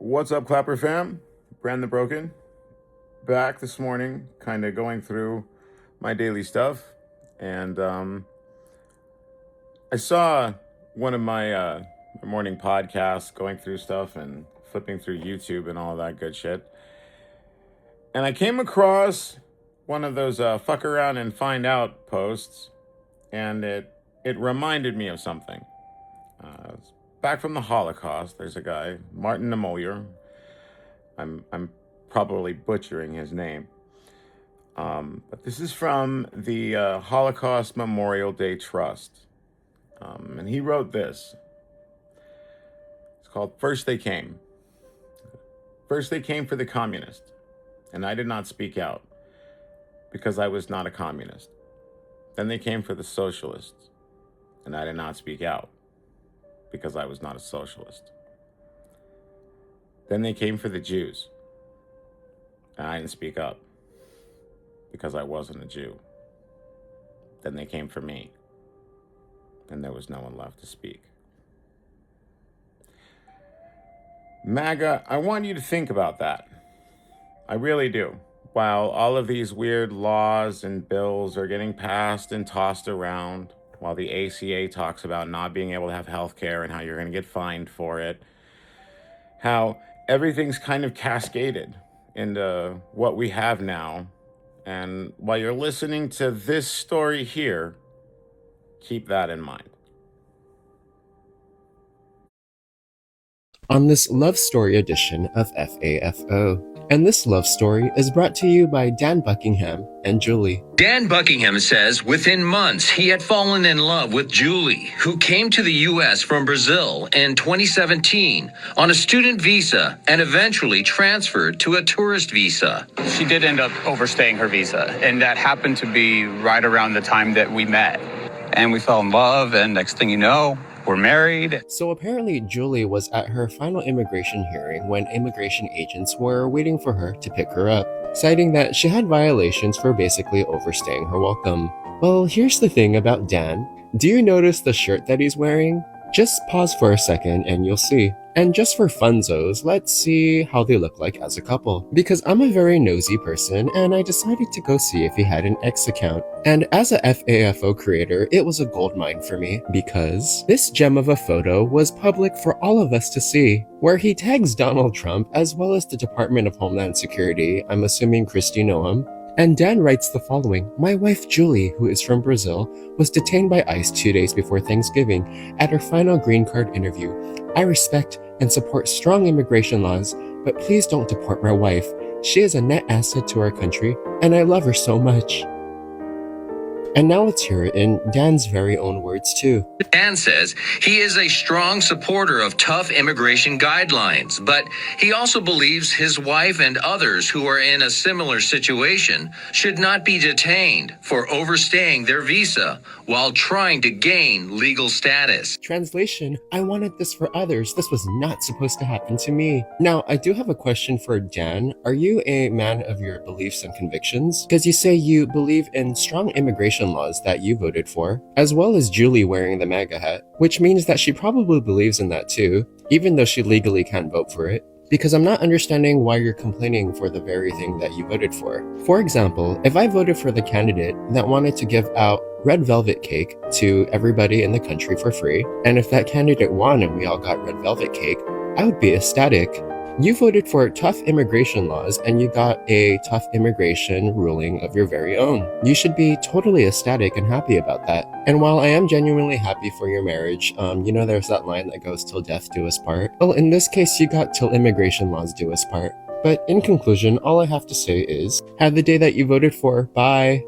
What's up, Clapper fam? Brand Broken. Back this morning, kind of going through my daily stuff. And I saw one of my morning podcasts going through stuff and flipping through YouTube and all that good shit. And I came across one of those fuck around and find out posts. And it reminded me of something. Back from the Holocaust, there's a guy, Martin Niemöller. I'm probably butchering his name. But this is from the Holocaust Memorial Day Trust. And he wrote this. It's called First They Came. First they came for the communist, and I did not speak out because I was not a communist. Then they came for the socialists, and I did not speak out because I was not a socialist. Then they came for the Jews, and I didn't speak up because I wasn't a Jew. Then they came for me, and there was no one left to speak. MAGA, I want you to think about that. I really do. While all of these weird laws and bills are getting passed and tossed around, while the ACA talks about not being able to have health care and how you're going to get fined for it, how everything's kind of cascaded into what we have now. And while you're listening to this story here, keep that in mind. On this love story edition of FAFO. And this love story is brought to you by Dan Buckingham and Julie. Dan Buckingham says within months he had fallen in love with Julie, who came to the U.S. from Brazil in 2017 on a student visa and eventually transferred to a tourist visa. She did end up overstaying her visa, and that happened to be right around the time that we met. And we fell in love, and next thing you know, we're married. So apparently Julie was at her final immigration hearing when immigration agents were waiting for her to pick her up, citing that she had violations for basically overstaying her welcome. Well, here's the thing about Dan. Do you notice the shirt that he's wearing? Just pause for a second and you'll see. And just for funzos, let's see how they look like as a couple. Because I'm a very nosy person and I decided to go see if he had an X account. And as a FAFO creator, it was a goldmine for me because this gem of a photo was public for all of us to see, where he tags Donald Trump as well as the Department of Homeland Security, I'm assuming Kristi Noem. And Dan writes the following: my wife Julie, who is from Brazil, was detained by ICE 2 days before Thanksgiving at her final green card interview. I respect and support strong immigration laws, but please don't deport my wife. She is a net asset to our country, and I love her so much. And now let's hear it in Dan's very own words too. Dan says he is a strong supporter of tough immigration guidelines, but he also believes his wife and others who are in a similar situation should not be detained for overstaying their visa while trying to gain legal status. Translation: I wanted this for others. This was not supposed to happen to me. Now, I do have a question for Dan. Are you a man of your beliefs and convictions? Because you say you believe in strong immigration laws that you voted for, as well as Julie wearing the MAGA hat, which means that she probably believes in that too, even though she legally can't vote for it. Because I'm not understanding why you're complaining for the very thing that you voted for. For example, if I voted for the candidate that wanted to give out red velvet cake to everybody in the country for free, and if that candidate won and we all got red velvet cake, I would be ecstatic. You voted for tough immigration laws and you got a tough immigration ruling of your very own. You should be totally ecstatic and happy about that. And while I am genuinely happy for your marriage, there's that line that goes till death do us part. Well, in this case, you got till immigration laws do us part. But in conclusion, all I have to say is, have the day that you voted for. Bye.